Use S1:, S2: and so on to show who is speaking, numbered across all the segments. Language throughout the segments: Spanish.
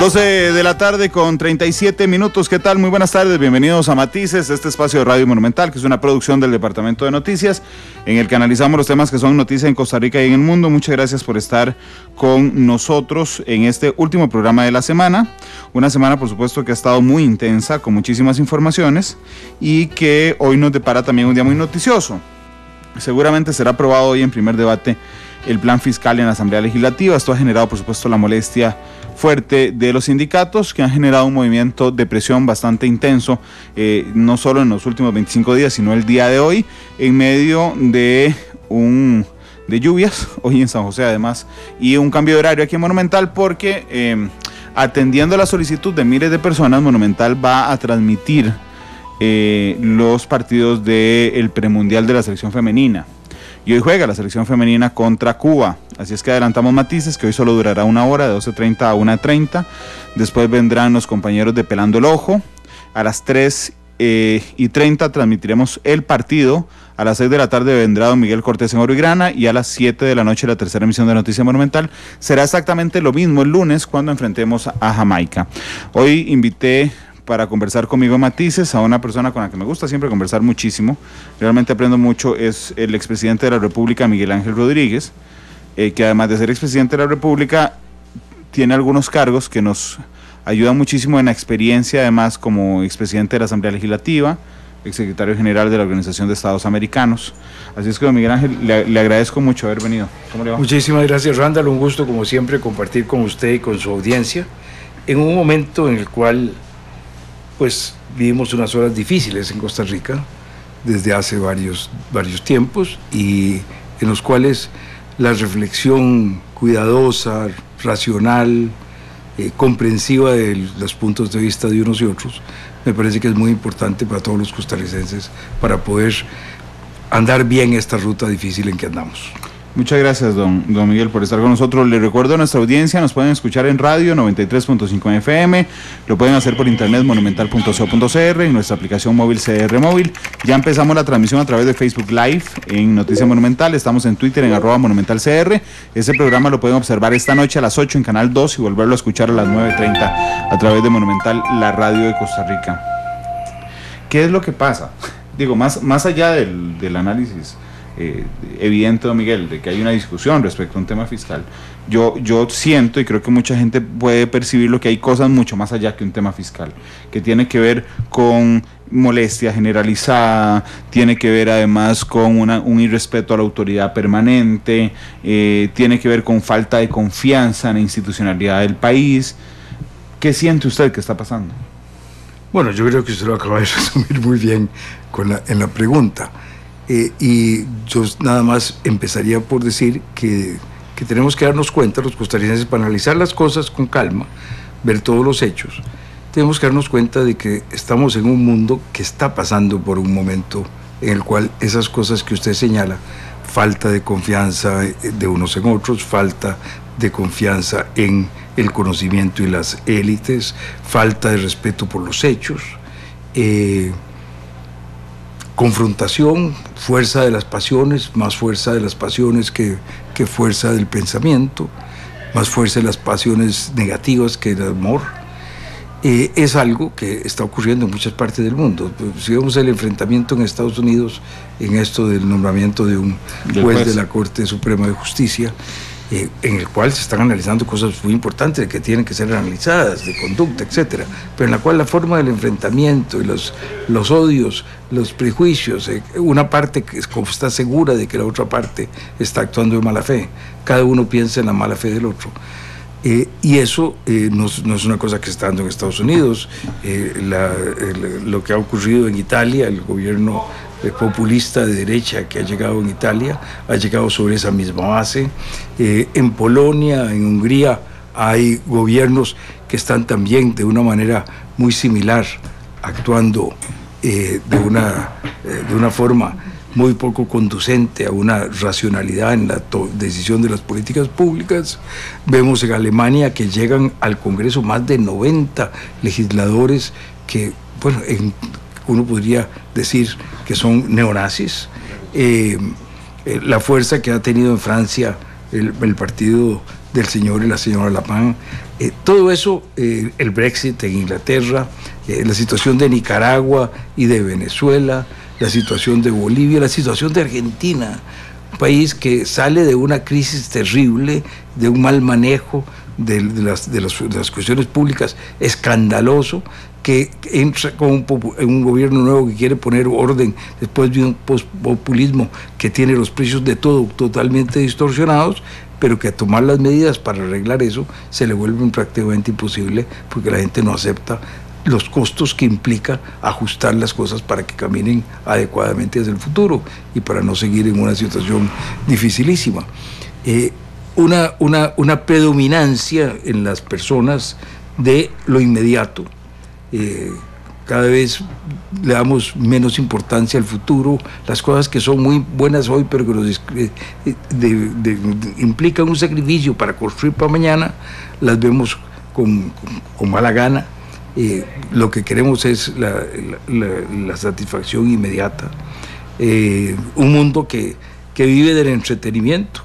S1: 12 de la tarde con 37 minutos. ¿Qué tal? Muy buenas tardes. Bienvenidos a Matices, este espacio de Radio Monumental, que es una producción del Departamento de Noticias, en el que analizamos los temas que son noticia en Costa Rica y en el mundo. Muchas gracias por estar con nosotros en este último programa de la semana. Una semana, por supuesto, que ha estado muy intensa, con muchísimas informaciones, y que hoy nos depara también un día muy noticioso. Seguramente será aprobado hoy en primer debate el plan fiscal en la Asamblea Legislativa. Esto ha generado, por supuesto, la molestia fuerte de los sindicatos, que han generado un movimiento de presión bastante intenso, no solo en los últimos 25 días, sino el día de hoy, en medio de lluvias, hoy en San José además, y un cambio de horario aquí en Monumental, porque atendiendo a la solicitud de miles de personas, Monumental va a transmitir los partidos del premundial de la selección femenina. Y hoy juega la selección femenina contra Cuba, así es que adelantamos Matices, que hoy solo durará una hora, de 12:30 a 1:30. Después vendrán los compañeros de Pelando el Ojo. A las 3:30 transmitiremos el partido. A las 6 de la tarde vendrá don Miguel Cortés en Oro y Grana, y a las 7 de la noche la tercera emisión de Noticias Monumental. Será exactamente lo mismo el lunes, cuando enfrentemos a Jamaica. Hoy invité para conversar conmigo en Matices a una persona con la que me gusta siempre conversar muchísimo, realmente aprendo mucho. Es el expresidente de la República, Miguel Ángel Rodríguez, que además de ser expresidente de la República, tiene algunos cargos que nos ayudan muchísimo en la experiencia, además como expresidente de la Asamblea Legislativa, exsecretario general de la Organización de Estados Americanos. Así es que, don Miguel Ángel, le agradezco mucho haber venido. ¿Cómo le va?
S2: Muchísimas gracias, Randall, un gusto como siempre compartir con usted y con su audiencia en un momento en el cual pues vivimos unas horas difíciles en Costa Rica desde hace varios tiempos, y en los cuales la reflexión cuidadosa, racional, comprensiva de los puntos de vista de unos y otros, me parece que es muy importante para todos los costarricenses para poder andar bien esta ruta difícil en que andamos.
S1: Muchas gracias, don Miguel, por estar con nosotros. Le recuerdo a nuestra audiencia, nos pueden escuchar en radio 93.5 FM, lo pueden hacer por internet monumental.co.cr, y nuestra aplicación móvil CR Móvil. Ya empezamos la transmisión a través de Facebook Live en Noticias Monumental, estamos en Twitter en @monumentalcr. Ese programa lo pueden observar esta noche a las 8 en Canal 2 y volverlo a escuchar a las 9:30 a través de Monumental, la radio de Costa Rica. ¿Qué es lo que pasa? Digo, más allá del análisis evidente, don Miguel, de que hay una discusión respecto a un tema fiscal, yo siento, y creo que mucha gente puede percibirlo, que hay cosas mucho más allá que un tema fiscal, que tiene que ver con molestia generalizada, tiene que ver además con un irrespeto a la autoridad permanente, tiene que ver con falta de confianza en la institucionalidad del país. ¿Qué siente usted que está pasando?
S2: Bueno, yo creo que usted lo acaba de resumir muy bien en la pregunta. Y yo nada más empezaría por decir que tenemos que darnos cuenta, los costarricenses, para analizar las cosas con calma, ver todos los hechos, tenemos que darnos cuenta de que estamos en un mundo que está pasando por un momento en el cual esas cosas que usted señala, falta de confianza de unos en otros, falta de confianza en el conocimiento y las élites, falta de respeto por los hechos, confrontación, fuerza de las pasiones, más fuerza de las pasiones que fuerza del pensamiento, más fuerza de las pasiones negativas que el amor. Es algo que está ocurriendo en muchas partes del mundo. Si vemos el enfrentamiento en Estados Unidos en esto del nombramiento de un juez de la Corte Suprema de Justicia, en el cual se están analizando cosas muy importantes que tienen que ser analizadas, de conducta, etcétera, pero en la cual la forma del enfrentamiento y los odios, los prejuicios, una parte que está segura de que la otra parte está actuando de mala fe, cada uno piensa en la mala fe del otro. Y eso no es una cosa que se está dando en Estados Unidos. Lo que ha ocurrido en Italia, el gobierno populista de derecha que ha llegado en Italia, ha llegado sobre esa misma base. En Polonia, en Hungría, hay gobiernos que están también de una manera muy similar, actuando de una forma muy poco conducente a una racionalidad en la decisión de las políticas públicas. Vemos en Alemania que llegan al Congreso más de 90 legisladores que, bueno, uno podría decir que son neonazis. La fuerza que ha tenido en Francia el partido del señor y la señora Lapán, todo eso, el Brexit en Inglaterra, la situación de Nicaragua y de Venezuela, la situación de Bolivia, la situación de Argentina, un país que sale de una crisis terrible, de un mal manejo de las cuestiones públicas escandaloso, que entra con un gobierno nuevo que quiere poner orden después de un populismo que tiene los precios de todo totalmente distorsionados, pero que a tomar las medidas para arreglar eso se le vuelve prácticamente imposible, porque la gente no acepta los costos que implica ajustar las cosas para que caminen adecuadamente hacia el futuro y para no seguir en una situación dificilísima. Una predominancia en las personas de lo inmediato. Cada vez le damos menos importancia al futuro, las cosas que son muy buenas hoy pero que nos implican un sacrificio para construir para mañana, las vemos con mala gana. Lo que queremos es la satisfacción inmediata, un mundo que vive del entretenimiento.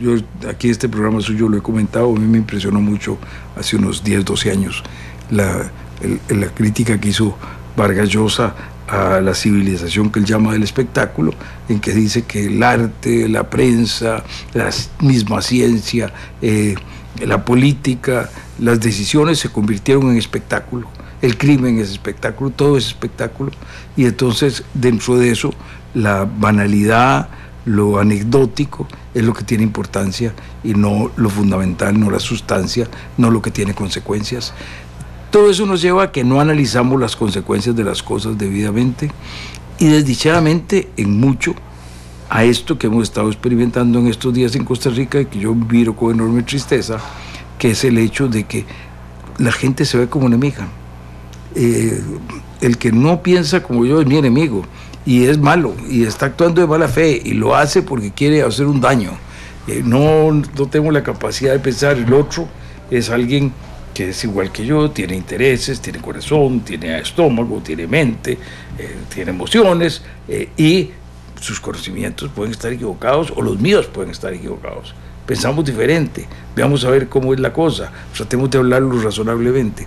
S2: Yo aquí este programa suyo lo he comentado, a mí me impresionó mucho hace unos 10, 12 años la crítica que hizo Vargas Llosa a la civilización que él llama del espectáculo, en que dice que el arte, la prensa, la misma ciencia, la política, las decisiones se convirtieron en espectáculo. El crimen es espectáculo, todo es espectáculo, y entonces dentro de eso la banalidad, lo anecdótico es lo que tiene importancia y no lo fundamental, no la sustancia, no lo que tiene consecuencias. Todo eso nos lleva a que no analizamos las consecuencias de las cosas debidamente y desdichadamente en mucho a esto que hemos estado experimentando en estos días en Costa Rica y que yo miro con enorme tristeza, que es el hecho de que la gente se ve como enemiga. El que no piensa como yo es mi enemigo y es malo y está actuando de mala fe y lo hace porque quiere hacer un daño. No tengo la capacidad de pensar. El otro es alguien que es igual que yo, tiene intereses, tiene corazón, tiene estómago, tiene mente, tiene emociones y sus conocimientos pueden estar equivocados o los míos pueden estar equivocados. Pensamos diferente, veamos a ver cómo es la cosa, tratemos de hablarlo razonablemente.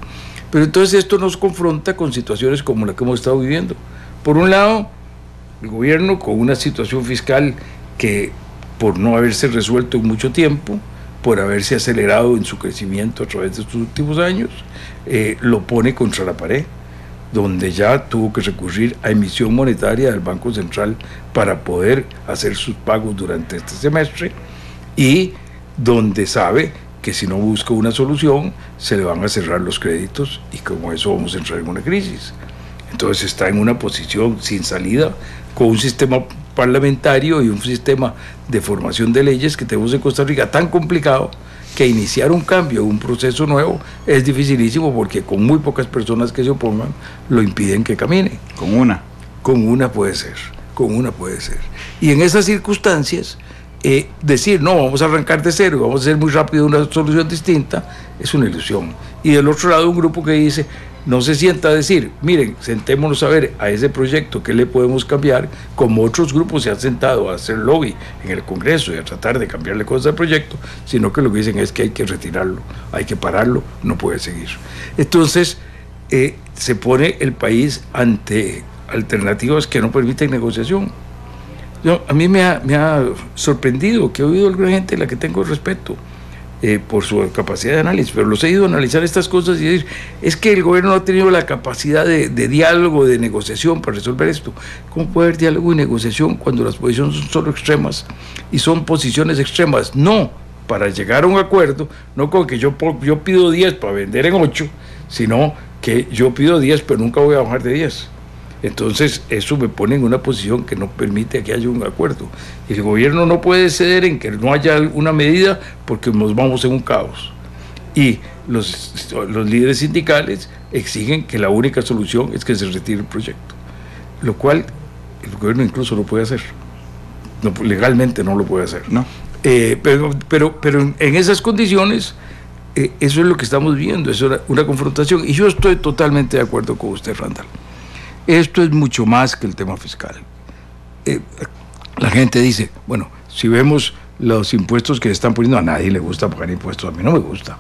S2: Pero entonces esto nos confronta con situaciones como la que hemos estado viviendo. Por un lado, el gobierno con una situación fiscal que por no haberse resuelto en mucho tiempo, por haberse acelerado en su crecimiento a través de estos últimos años, lo pone contra la pared, donde ya tuvo que recurrir a emisión monetaria del Banco Central para poder hacer sus pagos durante este semestre y donde sabe que si no busca una solución se le van a cerrar los créditos y como eso vamos a entrar en una crisis. Entonces está en una posición sin salida con un sistema parlamentario y un sistema de formación de leyes que tenemos en Costa Rica tan complicado que iniciar un cambio, un proceso nuevo es dificilísimo porque con muy pocas personas que se opongan lo impiden que camine.
S1: Con una
S2: puede ser. Y en esas circunstancias decir no, vamos a arrancar de cero, vamos a hacer muy rápido una solución distinta, es una ilusión. Y del otro lado un grupo que dice, no se sienta a decir, miren, sentémonos a ver a ese proyecto qué le podemos cambiar, como otros grupos se han sentado a hacer lobby en el Congreso y a tratar de cambiarle cosas al proyecto, sino que lo que dicen es que hay que retirarlo, hay que pararlo, no puede seguir. Entonces se pone el país ante alternativas que no permiten negociación. A mí me ha sorprendido que he oído a alguna gente a la que tengo respeto por su capacidad de análisis, pero los he ido a analizar estas cosas y decir, es que el gobierno no ha tenido la capacidad de diálogo, de negociación para resolver esto. ¿Cómo puede haber diálogo y negociación cuando las posiciones son solo extremas y son posiciones extremas? No, para llegar a un acuerdo, no con que yo pido 10 para vender en 8, sino que yo pido 10 pero nunca voy a bajar de 10. Entonces eso me pone en una posición que no permite que haya un acuerdo. El gobierno no puede ceder en que no haya una medida porque nos vamos en un caos. Y los líderes sindicales exigen que la única solución es que se retire el proyecto, lo cual el gobierno incluso lo puede hacer. No, legalmente no lo puede hacer.
S1: No.
S2: Pero en esas condiciones, eso es lo que estamos viendo, es una confrontación. Y yo estoy totalmente de acuerdo con usted, Randall. Esto es mucho más que el tema fiscal. La gente dice, bueno, si vemos los impuestos que están poniendo. A nadie le gusta pagar impuestos, a mí no me gusta.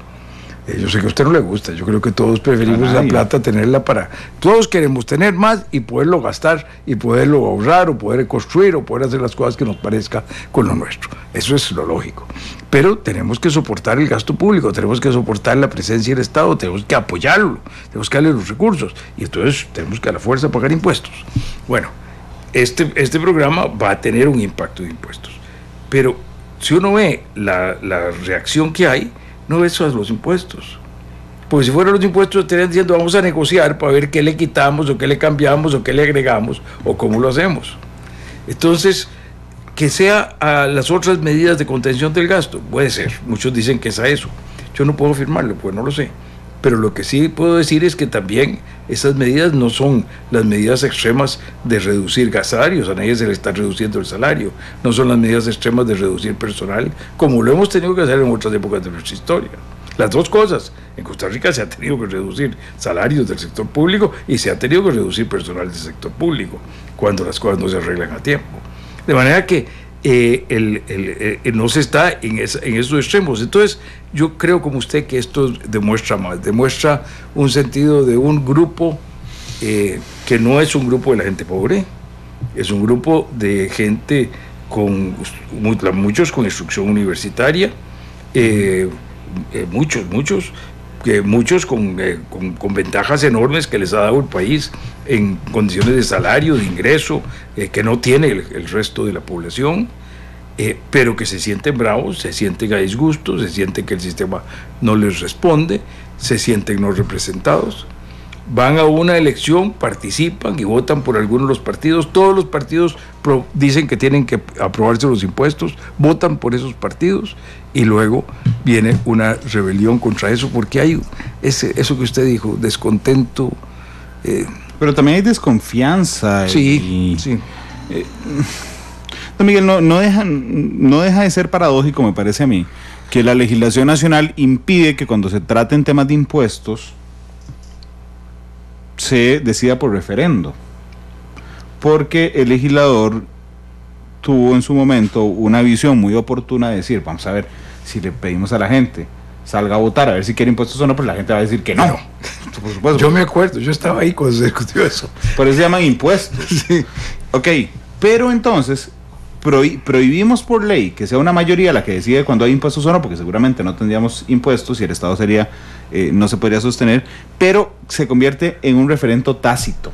S2: Yo sé que a usted no le gusta, yo creo que todos preferimos la plata, tenerla para... Todos queremos tener más y poderlo gastar, y poderlo ahorrar, o poder construir, o poder hacer las cosas que nos parezca con lo nuestro. Eso es lo lógico. Pero tenemos que soportar el gasto público, tenemos que soportar la presencia del Estado, tenemos que apoyarlo, tenemos que darle los recursos, y entonces tenemos que a la fuerza pagar impuestos. Bueno, este programa va a tener un impacto de impuestos, pero si uno ve la reacción que hay, no es a los impuestos. Porque si fueran los impuestos estarían diciendo vamos a negociar para ver qué le quitamos, o qué le cambiamos, o qué le agregamos, o cómo lo hacemos. Entonces, que sea a las otras medidas de contención del gasto, puede ser. Muchos dicen que es a eso. Yo no puedo afirmarlo, pues no lo sé. Pero lo que sí puedo decir es que también esas medidas no son las medidas extremas de reducir salarios, a nadie se le está reduciendo el salario, no son las medidas extremas de reducir personal, como lo hemos tenido que hacer en otras épocas de nuestra historia. Las dos cosas. En Costa Rica se ha tenido que reducir salarios del sector público y se ha tenido que reducir personal del sector público cuando las cosas no se arreglan a tiempo. De manera que no se está en esos extremos. Entonces, yo creo como usted que esto demuestra un sentido de un grupo que no es un grupo de la gente pobre, es un grupo de gente muchos con instrucción universitaria, muchos con ventajas enormes que les ha dado el país en condiciones de salario, de ingreso, que no tiene el resto de la población, pero que se sienten bravos, se sienten a disgusto, se sienten que el sistema no les responde, se sienten no representados. Van a una elección, participan y votan por algunos de los partidos. Todos los partidos dicen que tienen que aprobarse los impuestos, votan por esos partidos, y luego viene una rebelión contra eso, porque hay eso que usted dijo, descontento.
S1: Pero también hay desconfianza.
S2: Sí, sí.
S1: Don Miguel, no deja de ser paradójico, me parece a mí, que la legislación nacional impide que cuando se traten temas de impuestos se decida por referendo, porque el legislador tuvo en su momento una visión muy oportuna de decir, vamos a ver, si le pedimos a la gente salga a votar a ver si quiere impuestos o no, pues la gente va a decir que no. Por supuesto.
S2: Yo me acuerdo, yo estaba ahí cuando se discutió eso.
S1: Por eso se llaman impuestos.
S2: Sí.
S1: Ok, pero entonces prohibimos por ley que sea una mayoría la que decide cuando hay impuestos o no, porque seguramente no tendríamos impuestos y el Estado no se podría sostener, pero se convierte en un referendo tácito.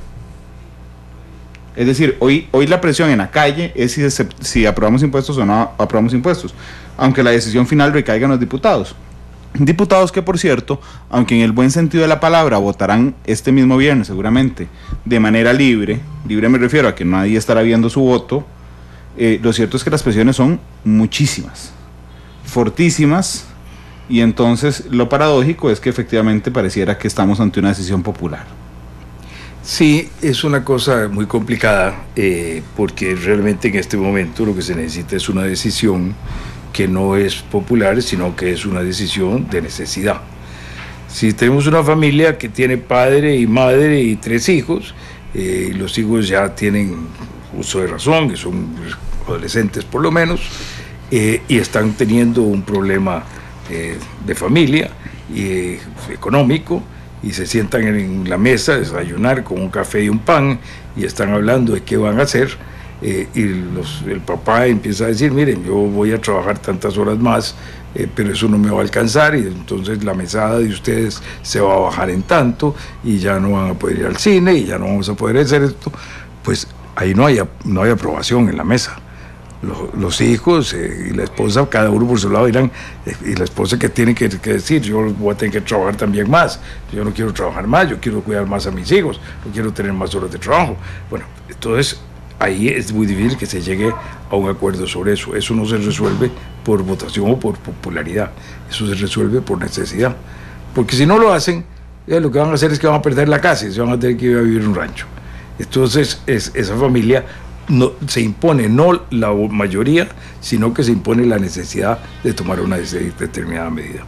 S1: Es decir, hoy la presión en la calle es si aprobamos impuestos o no aprobamos impuestos, aunque la decisión final recaiga en los diputados. Diputados que, por cierto, aunque en el buen sentido de la palabra votarán este mismo viernes seguramente de manera libre me refiero a que nadie estará viendo su voto, lo cierto es que las presiones son muchísimas, fortísimas, y entonces lo paradójico es que efectivamente pareciera que estamos ante una decisión popular.
S2: Sí, es una cosa muy complicada, porque realmente en este momento lo que se necesita es una decisión que no es popular, sino que es una decisión de necesidad. Si tenemos una familia que tiene padre y madre y 3 hijos, los hijos ya tienen uso de razón, que son adolescentes por lo menos, y están teniendo un problema de familia y económico, y se sientan en la mesa a desayunar con un café y un pan, y están hablando de qué van a hacer, y el papá empieza a decir, miren, yo voy a trabajar tantas horas más, pero eso no me va a alcanzar, y entonces la mesada de ustedes se va a bajar en tanto, y ya no van a poder ir al cine, y ya no vamos a poder hacer esto. Pues ahí no hay aprobación en la mesa. Los hijos y la esposa, cada uno por su lado dirán, y la esposa que tiene que decir, yo voy a tener que trabajar también más, yo no quiero trabajar más, yo quiero cuidar más a mis hijos, yo quiero tener más horas de trabajo. Bueno, entonces ahí es muy difícil que se llegue a un acuerdo sobre eso. Eso no se resuelve por votación o por popularidad, eso se resuelve por necesidad, porque si no lo hacen, lo que van a hacer es que van a perder la casa y se van a tener que ir a vivir en un rancho. Entonces esa familia no se impone, no la mayoría, sino que se impone la necesidad de tomar una determinada medida.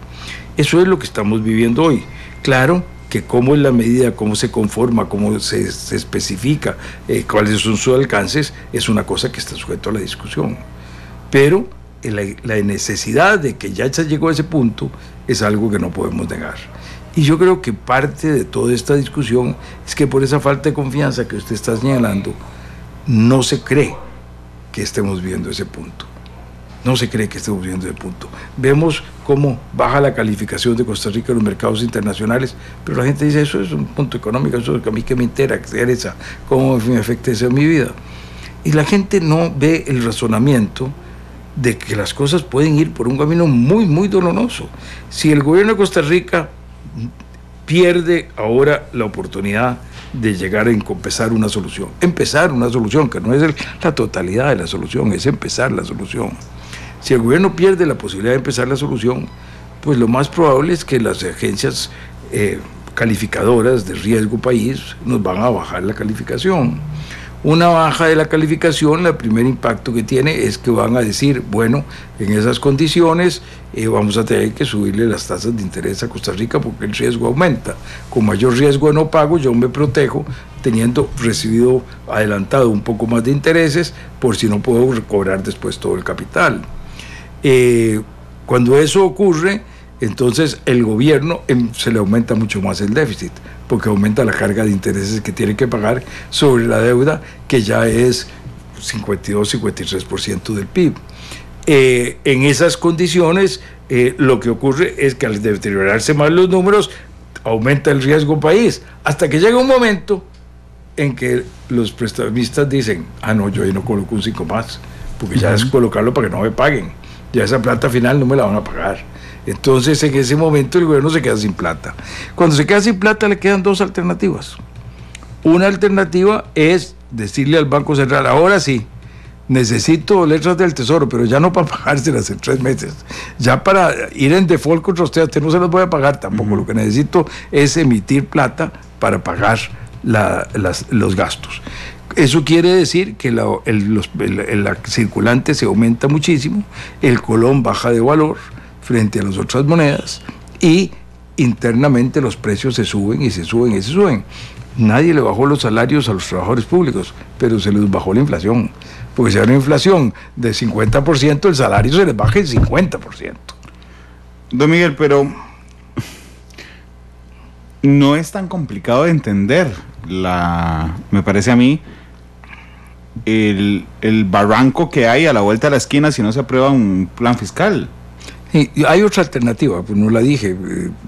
S2: Eso es lo que estamos viviendo hoy. Claro que cómo es la medida, cómo se conforma, cómo se especifica, cuáles son sus alcances, es una cosa que está sujeto a la discusión. Pero la necesidad de que ya se llegó a ese punto es algo que no podemos negar. Y yo creo que parte de toda esta discusión es que por esa falta de confianza que usted está señalando, no se cree que estemos viendo ese punto. No se cree que estemos viendo ese punto. Vemos cómo baja la calificación de Costa Rica en los mercados internacionales, pero la gente dice, eso es un punto económico, eso a mí que me interesa, cómo me afecta eso en mi vida. Y la gente no ve el razonamiento de que las cosas pueden ir por un camino muy, muy doloroso. Si el gobierno de Costa Rica pierde ahora la oportunidad de llegar a empezar una solución, que no es la totalidad de la solución, es empezar la solución. Si el gobierno pierde la posibilidad de empezar la solución, pues lo más probable es que las agencias calificadoras de riesgo país nos van a bajar la calificación. Una baja de la calificación, el primer impacto que tiene es que van a decir, bueno, en esas condiciones vamos a tener que subirle las tasas de interés a Costa Rica porque el riesgo aumenta. Con mayor riesgo de no pago, yo me protejo teniendo recibido adelantado un poco más de intereses por si no puedo recobrar después todo el capital. Cuando eso ocurre, entonces el gobierno se le aumenta mucho más el déficit, porque aumenta la carga de intereses que tiene que pagar sobre la deuda, que ya es 52-53% del PIB. En esas condiciones, lo que ocurre es que al deteriorarse más los números, aumenta el riesgo país, hasta que llega un momento en que los prestamistas dicen, no, yo ahí no coloco un 5 más, porque ya es colocarlo para que no me paguen, ya esa plata final no me la van a pagar. Entonces en ese momento el gobierno se queda sin plata. Cuando se queda sin plata le quedan dos alternativas. Una alternativa es decirle al Banco Central, ahora sí, necesito letras del Tesoro, pero ya no para pagárselas en 3 meses, ya para ir en default contra usted no se las voy a pagar tampoco, lo que necesito es emitir plata para pagar los gastos. Eso quiere decir que la circulante se aumenta muchísimo, el colón baja de valor frente a las otras monedas y internamente los precios se suben y se suben y se suben. Nadie le bajó los salarios a los trabajadores públicos, pero se les bajó la inflación, porque si hay una inflación de 50%, el salario se les baja el 50%.
S1: Don Miguel, pero no es tan complicado de entender, me parece a mí, el barranco que hay a la vuelta de la esquina si no se aprueba un plan fiscal.
S2: Y hay otra alternativa, pues no la dije,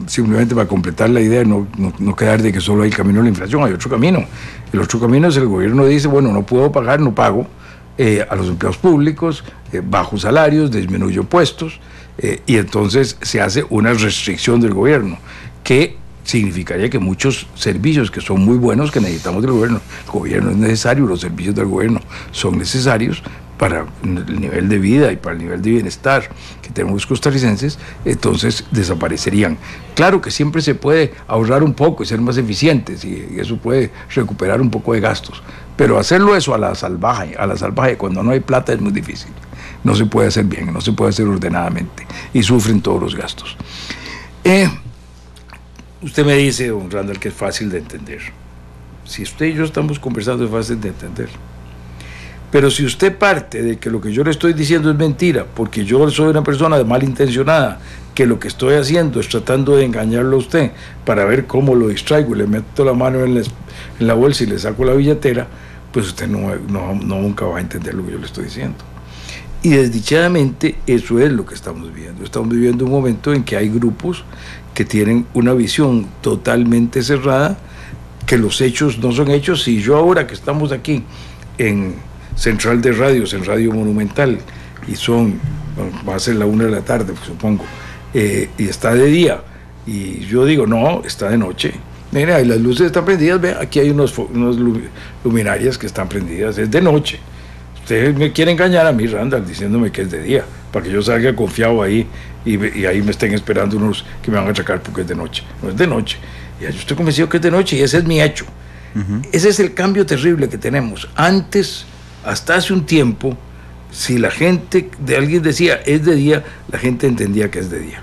S2: simplemente para completar la idea, no quedar de que solo hay el camino de la inflación, hay otro camino. El otro camino es el gobierno dice, bueno, no puedo pagar, no pago a los empleados públicos, bajo salarios, disminuyo puestos, y entonces se hace una restricción del gobierno, que significaría que muchos servicios que son muy buenos, que necesitamos del gobierno, el gobierno es necesario, los servicios del gobierno son necesarios para el nivel de vida y para el nivel de bienestar que tenemos los costarricenses, entonces desaparecerían. Claro que siempre se puede ahorrar un poco y ser más eficientes, y eso puede recuperar un poco de gastos, pero hacerlo eso a la salvaje cuando no hay plata es muy difícil. No se puede hacer bien, no se puede hacer ordenadamente y sufren todos los gastos. Usted me dice, don Randall, que es fácil de entender. Si usted y yo estamos conversando es fácil de entender. Pero si usted parte de que lo que yo le estoy diciendo es mentira, porque yo soy una persona malintencionada, que lo que estoy haciendo es tratando de engañarlo a usted para ver cómo lo distraigo y le meto la mano en la bolsa y le saco la billetera, pues usted nunca va a entender lo que yo le estoy diciendo. Y desdichadamente eso es lo que estamos viviendo. Estamos viviendo un momento en que hay grupos que tienen una visión totalmente cerrada, que los hechos no son hechos. Si yo ahora que estamos aquí en Central de Radios, en Radio Monumental, y va a ser la 1 de la tarde, pues, supongo, y está de día, y yo digo, no, está de noche. Mira, y las luces están prendidas, ve, aquí hay unos luminarias que están prendidas, es de noche. Ustedes me quieren engañar a mí, Randall, diciéndome que es de día, para que yo salga confiado ahí y ahí me estén esperando unos que me van a atracar porque es de noche. No es de noche. Ya yo estoy convencido que es de noche y ese es mi hecho. Ese es el cambio terrible que tenemos. Antes, hasta hace un tiempo, si la gente, alguien decía es de día, la gente entendía que es de día.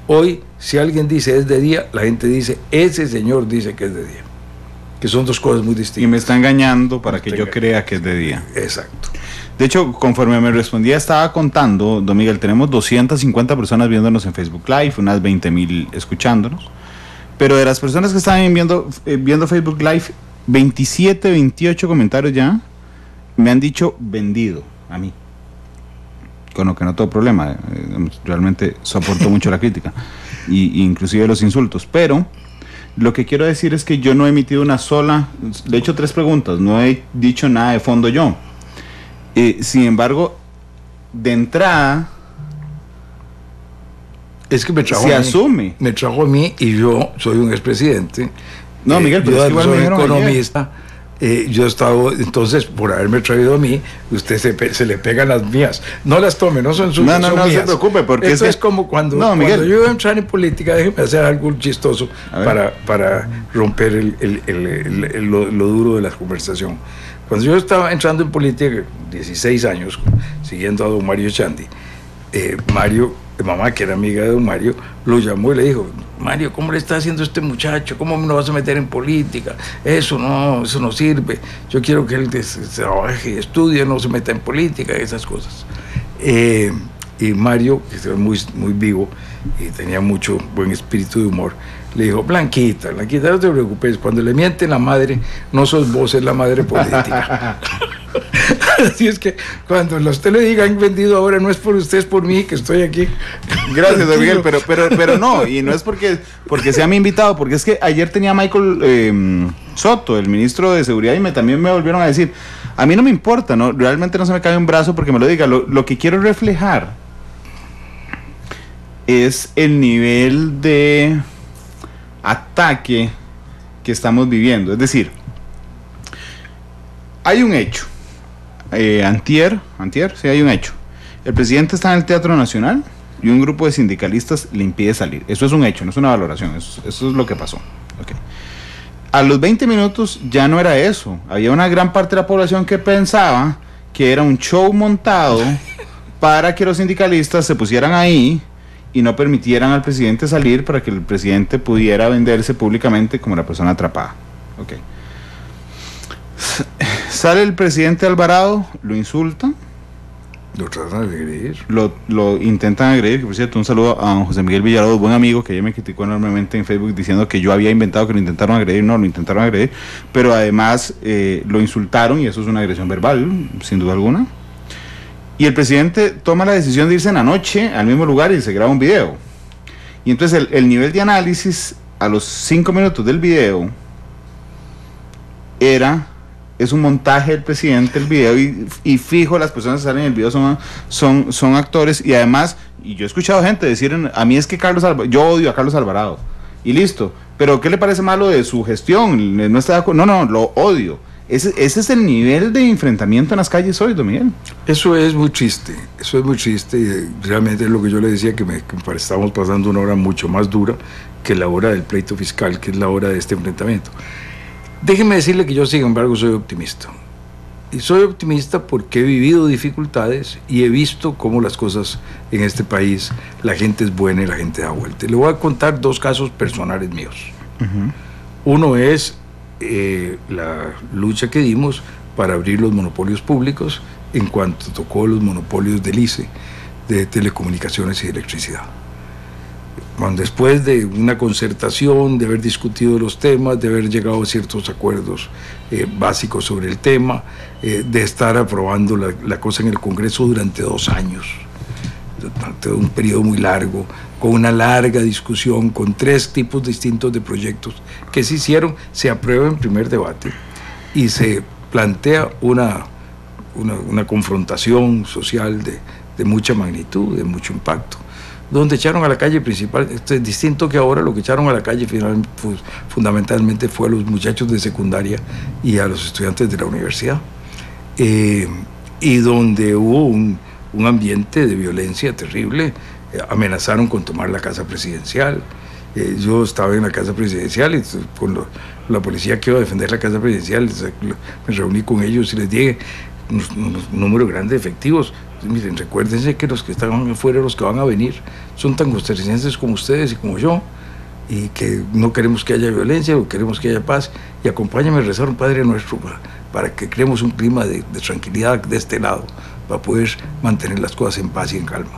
S2: Hoy, si alguien dice es de día, la gente dice, ese señor dice que es de día. Que son dos cosas muy distintas.
S1: Y me está engañando para que yo crea que es de día.
S2: Exacto.
S1: De hecho, conforme me respondía, estaba contando, don Miguel, tenemos 250 personas viéndonos en Facebook Live, unas 20,000 escuchándonos. Pero de las personas que estaban viendo Facebook Live, 27, 28 comentarios ya me han dicho vendido a mí. Con lo que no tengo problema, realmente soporto mucho la crítica, y inclusive los insultos, pero lo que quiero decir es que yo no he emitido una sola, le he hecho 3 preguntas, no he dicho nada de fondo yo. Sin embargo, de entrada,
S2: es que me trajo a mí y yo soy un expresidente.
S1: No, Miguel, pero
S2: yo
S1: es que igual
S2: soy
S1: me dijeron
S2: economista. Yo he estado, entonces, por haberme traído a mí, usted se le pegan las mías. No las tome, no son suyas.
S1: No se preocupe, porque
S2: esto es como cuando yo iba a entrar en política. Déjeme hacer algo chistoso para romper lo duro de la conversación. Cuando yo estaba entrando en política, 16 años, siguiendo a don Mario Echandi, Mario, mamá, que era amiga de don Mario, lo llamó y le dijo: Mario, ¿cómo le está haciendo este muchacho? ¿Cómo me lo vas a meter en política? Eso no sirve. Yo quiero que él trabaje, estudie, no se meta en política, esas cosas. Y Mario, que era muy, muy vivo y tenía mucho buen espíritu de humor, le dijo: Blanquita, no te preocupes, cuando le mienten la madre, no sos vos, es la madre política. Así es que cuando a usted le digan vendido ahora, no es por usted, es por mí, que estoy aquí.
S1: Gracias, don Miguel, pero no, y no es porque sea mi invitado, porque es que ayer tenía Michael Soto, el ministro de Seguridad, y también me volvieron a decir: a mí no me importa, no, realmente no se me cae un brazo porque me lo diga, lo que quiero reflejar es el nivel de ataque que estamos viviendo. Es decir, hay un hecho, antier, sí hay un hecho. El presidente está en el Teatro Nacional y un grupo de sindicalistas le impide salir. Eso es un hecho, no es una valoración, eso es lo que pasó. Okay. A los 20 minutos ya no era eso. Había una gran parte de la población que pensaba que era un show montado para que los sindicalistas se pusieran ahí y no permitieran al presidente salir, para que el presidente pudiera venderse públicamente como la persona atrapada. Okay. Sale el presidente Alvarado, lo insultan,
S2: lo tratan de agredir,
S1: lo intentan agredir. Que por cierto, un saludo a don José Miguel Villalobos, buen amigo, que ayer me criticó enormemente en Facebook diciendo que yo había inventado que lo intentaron agredir. No, lo intentaron agredir, pero además lo insultaron, y eso es una agresión verbal, sin duda alguna. Y el presidente toma la decisión de irse en la noche al mismo lugar y se graba un video. Y entonces el nivel de análisis a los 5 minutos del video es un montaje del presidente, el video, y fijo, las personas que salen en el video son actores. Y además, y yo he escuchado gente decir: a mí es que yo odio a Carlos Alvarado, y listo. Pero ¿qué le parece malo de su gestión? ¿No está de acuerdo? No, lo odio. Ese es el nivel de enfrentamiento en las calles hoy, don Miguel.
S2: Eso es muy triste, y realmente es lo que yo le decía, que estamos pasando una hora mucho más dura que la hora del pleito fiscal, que es la hora de este enfrentamiento. Déjeme decirle que yo, sin embargo, soy optimista. Y soy optimista porque he vivido dificultades y he visto cómo las cosas en este país, la gente es buena y la gente da vuelta. Le voy a contar 2 casos personales míos. Uno es la lucha que dimos para abrir los monopolios públicos en cuanto tocó los monopolios del ICE, de telecomunicaciones y de electricidad. Después de una concertación, de haber discutido los temas, de haber llegado a ciertos acuerdos básicos sobre el tema, de estar aprobando la cosa en el Congreso durante 2 años, durante un periodo muy largo, con una larga discusión, con 3 tipos distintos de proyectos que se hicieron, se aprueba en primer debate y se plantea una confrontación social de mucha magnitud, de mucho impacto, donde echaron a la calle principal. Esto es distinto que ahora. Lo que echaron a la calle fundamentalmente fue a los muchachos de secundaria y a los estudiantes de la universidad, y donde hubo un ambiente de violencia terrible. Amenazaron con tomar la casa presidencial. Yo estaba en la casa presidencial y con la policía que iba a defender la casa presidencial, me reuní con ellos y les dije: un número grande de efectivos, miren, recuérdense que los que están afuera, los que van a venir, son tan costarricenses como ustedes y como yo, y que no queremos que haya violencia, queremos que haya paz, y acompáñenme a rezar un Padre Nuestro para que creemos un clima de tranquilidad de este lado va a poder mantener las cosas en paz y en calma.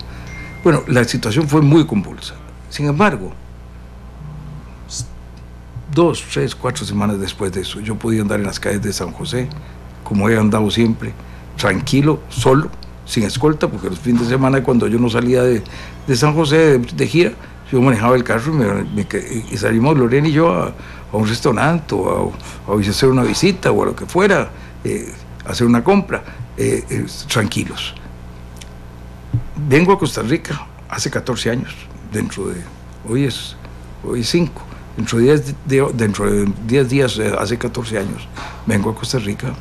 S2: Bueno, la situación fue muy convulsa. Sin embargo, 2, 3, 4 semanas después de eso, yo podía andar en las calles de San José, como he andado siempre, tranquilo, solo, sin escolta, porque los fines de semana, cuando yo no salía de San José de gira, yo manejaba el carro y salimos Lorena y yo a un restaurante o a hacer una visita o a lo que fuera, hacer una compra, tranquilos. Vengo a Costa Rica hace 14 años, hoy es 5, dentro de 10 días, hace 14 años, vengo a Costa Rica.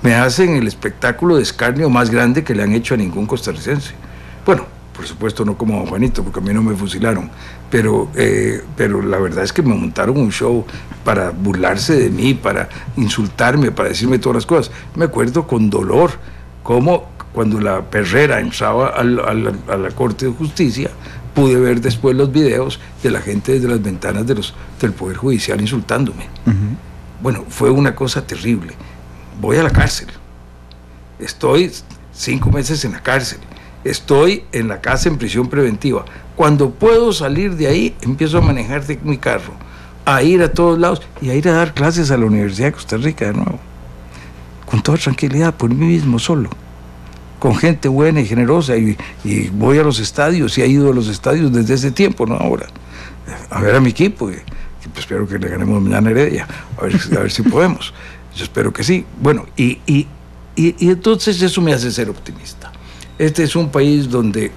S2: Me hacen el espectáculo de escarnio más grande que le han hecho a ningún costarricense. Bueno, por supuesto no como a don Juanito, porque a mí no me fusilaron, pero la verdad es que me montaron un show para burlarse de mí, para insultarme, para decirme todas las cosas. Me acuerdo con dolor cómo cuando la perrera entraba a la Corte de Justicia, pude ver después los videos de la gente desde las ventanas del Poder Judicial insultándome. Bueno, fue una cosa terrible. Voy a la cárcel. Estoy 5 meses en la cárcel. Estoy en la casa en prisión preventiva. Cuando puedo salir de ahí, empiezo a manejar mi carro, a ir a todos lados y a ir a dar clases a la Universidad de Costa Rica de nuevo. Con toda tranquilidad, por mí mismo, solo. Con gente buena y generosa, y voy a los estadios, y he ido a los estadios desde ese tiempo, no ahora, a ver a mi equipo, y pues espero que le ganemos mañana a Heredia, a ver si podemos, yo espero que sí. Bueno, y entonces eso me hace ser optimista. Este es un país donde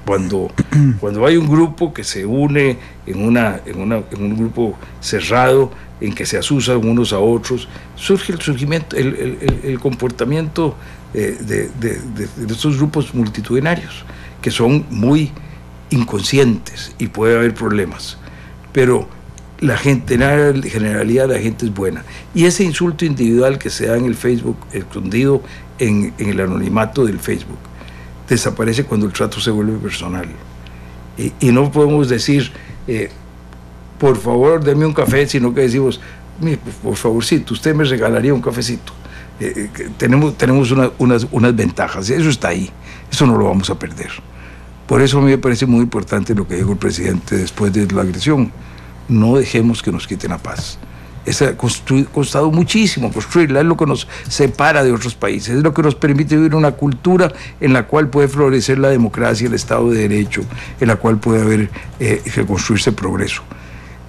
S2: cuando hay un grupo que se une en un grupo cerrado, en que se asusan unos a otros, surge el comportamiento de estos grupos multitudinarios, que son muy inconscientes y puede haber problemas, pero la generalidad de la gente es buena. Y ese insulto individual que se da en el Facebook, escondido en el anonimato del Facebook, desaparece cuando el trato se vuelve personal. Y no podemos decir, por favor, deme un café, sino que decimos, por favorcito, usted me regalaría un cafecito. Tenemos unas ventajas, eso está ahí, eso no lo vamos a perder. Por eso a mí me parece muy importante lo que dijo el presidente después de la agresión: no dejemos que nos quiten la paz. Ha costado muchísimo construirla, es lo que nos separa de otros países, es lo que nos permite vivir una cultura en la cual puede florecer la democracia, el Estado de Derecho, en la cual puede haber construirse progreso,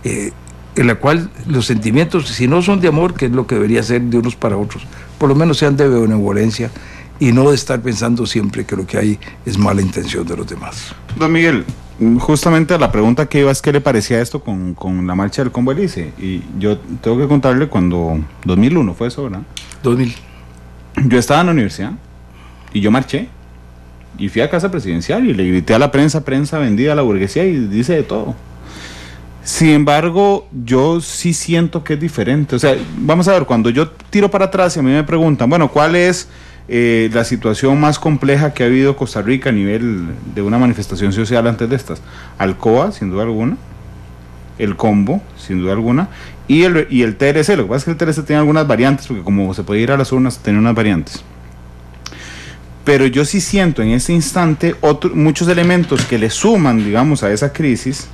S2: en la cual los sentimientos, si no son de amor, que es lo que debería ser de unos para otros, por lo menos sean de benevolencia y no de estar pensando siempre que lo que hay es mala intención de los demás.
S1: Don Miguel, justamente a la pregunta que iba es qué le parecía esto con la marcha del Combo Elise, y yo tengo que contarle cuando 2001 fue eso, ¿verdad?
S2: 2000.
S1: Yo estaba en la universidad y yo marché y fui a casa presidencial y le grité a la prensa vendida a la burguesía y dice de todo. Sin embargo, yo sí siento que es diferente. O sea, vamos a ver, cuando yo tiro para atrás y a mí me preguntan, bueno, ¿cuál es la situación más compleja que ha habido Costa Rica a nivel de una manifestación social antes de estas? Alcoa, sin duda alguna, el Combo, sin duda alguna, y el TLC. Lo que pasa es que el TLC tenía algunas variantes, porque como se podía ir a las urnas, tenía unas variantes. Pero yo sí siento en este instante muchos elementos que le suman, digamos, a esa crisis.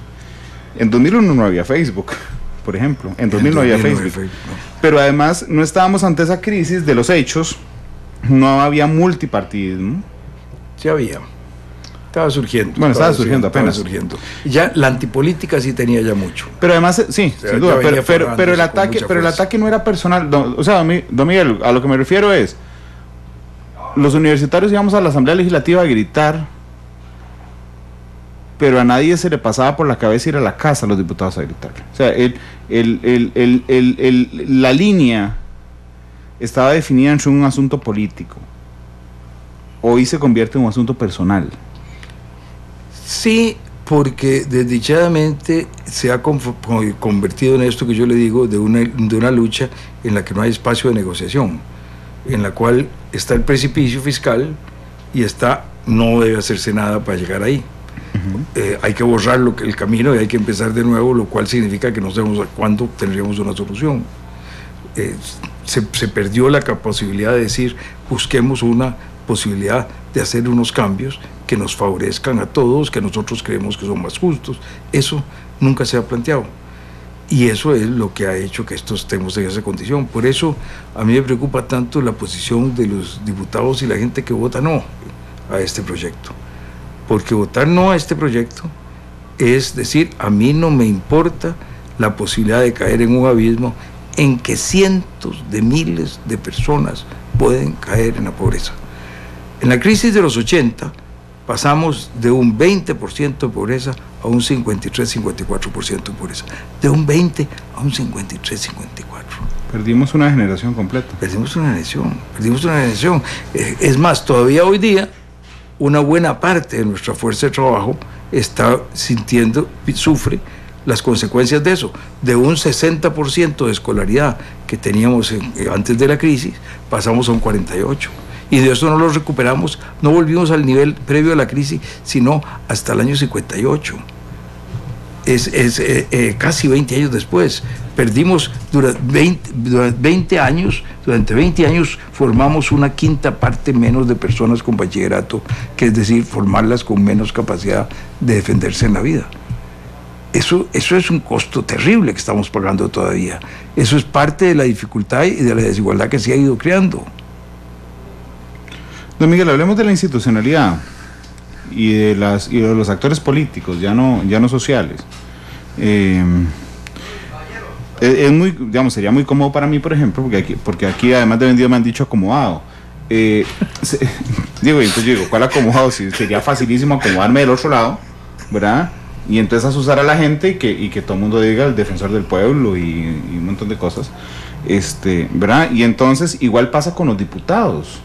S1: En 2001 no había Facebook, por ejemplo. En 2000 no había Facebook. No. Pero además no estábamos ante esa crisis de los hechos. No había multipartidismo.
S2: Sí había. Estaba surgiendo.
S1: Bueno, estaba surgiendo apenas.
S2: Ya la antipolítica sí tenía ya mucho.
S1: Pero además, sí, o sea, sin duda. Pero el ataque no era personal. O sea, don Miguel, a lo que me refiero es, los universitarios íbamos a la Asamblea Legislativa a gritar, pero a nadie se le pasaba por la cabeza ir a la casa a los diputados a gritarle. O sea, la línea estaba definida entre un asunto político. Hoy se convierte en un asunto personal.
S2: Sí, porque desdichadamente se ha convertido en esto que yo le digo, de una lucha en la que no hay espacio de negociación, en la cual está el precipicio fiscal y no debe hacerse nada para llegar ahí. Hay que borrar el camino y hay que empezar de nuevo, lo cual significa que no sabemos a cuándo tendríamos una solución. Se perdió la posibilidad de decir, busquemos una posibilidad de hacer unos cambios que nos favorezcan a todos, que nosotros creemos que son más justos. Eso nunca se ha planteado. Y eso es lo que ha hecho que estemos en esa condición. Por eso a mí me preocupa tanto la posición de los diputados y la gente que vota no a este proyecto. Porque votar no a este proyecto es decir, a mí no me importa la posibilidad de caer en un abismo en que cientos de miles de personas pueden caer en la pobreza. En la crisis de los 80 pasamos de un 20% de pobreza a un 53-54% de pobreza. De un 20 a un 53-54%.
S1: Perdimos una generación completa.
S2: Perdimos una generación. Es más, todavía hoy día, una buena parte de nuestra fuerza de trabajo está sufre las consecuencias de eso. De un 60% de escolaridad que teníamos antes de la crisis, pasamos a un 48%. Y de eso no lo recuperamos, no volvimos al nivel previo a la crisis, sino hasta el año 58. Casi 20 años después. Perdimos durante 20 años formamos una quinta parte menos de personas con bachillerato, que es decir, formarlas con menos capacidad de defenderse en la vida. Eso es un costo terrible que estamos pagando todavía. Eso es parte de la dificultad y de la desigualdad que se ha ido creando.
S1: Don Miguel, hablemos de la institucionalidad y de los actores políticos, ya no sociales. Es muy, digamos, sería muy cómodo para mí, por ejemplo, porque aquí además de vendido me han dicho acomodado. Digo, ¿cuál acomodado? Si sería facilísimo acomodarme del otro lado, ¿verdad? Y entonces asusar a la gente y que todo el mundo diga el defensor del pueblo y un montón de cosas, ¿verdad? Y entonces igual pasa con los diputados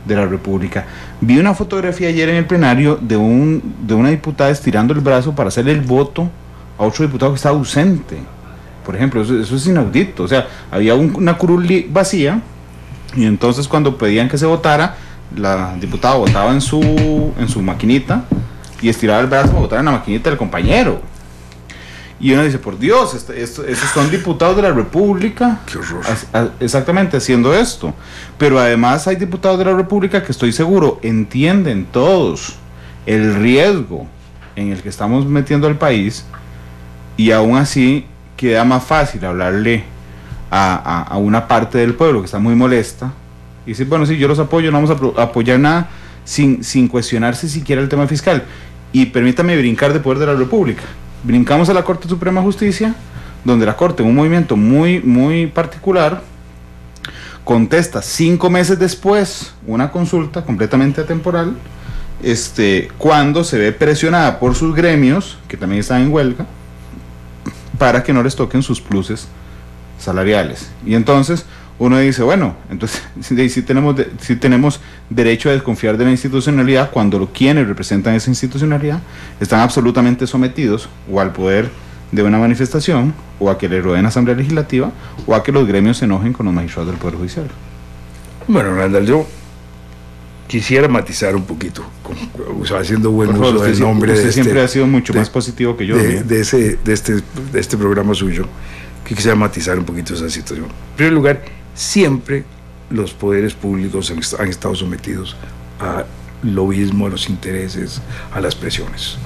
S1: de la República. Vi una fotografía ayer en el plenario de una diputada estirando el brazo para hacerle el voto a otro diputado que estaba ausente. Por ejemplo, eso es inaudito. O sea, había una curul vacía y entonces cuando pedían que se votara, la diputada votaba en su maquinita y estiraba el brazo para votar en la maquinita del compañero. Y uno dice, por Dios, esos son diputados de la República.
S2: Qué horror.
S1: Exactamente, haciendo esto. Pero además hay diputados de la República que estoy seguro entienden todos el riesgo en el que estamos metiendo al país, y aún así queda más fácil hablarle a una parte del pueblo que está muy molesta y decir, bueno, sí, yo los apoyo, no vamos a apoyar nada, sin cuestionarse siquiera el tema fiscal. Y permítame brincar de poder de la República. Brincamos a la Corte Suprema de Justicia, donde la Corte, en un movimiento muy, muy particular, contesta 5 meses después una consulta completamente atemporal, cuando se ve presionada por sus gremios, que también están en huelga, para que no les toquen sus pluses salariales. Y entonces uno dice, bueno, entonces sí tenemos derecho a desconfiar de la institucionalidad cuando quienes representan esa institucionalidad están absolutamente sometidos o al poder de una manifestación, o a que le rodeen la Asamblea Legislativa, o a que los gremios se enojen con los magistrados del Poder Judicial.
S2: Bueno, Randall, yo quisiera matizar un poquito, haciendo buen uso del nombre
S1: usted siempre ha sido mucho más positivo que yo.
S2: De este programa suyo, que quisiera matizar un poquito esa situación. En primer lugar, siempre los poderes públicos han estado sometidos al lobismo, a los intereses, a las presiones.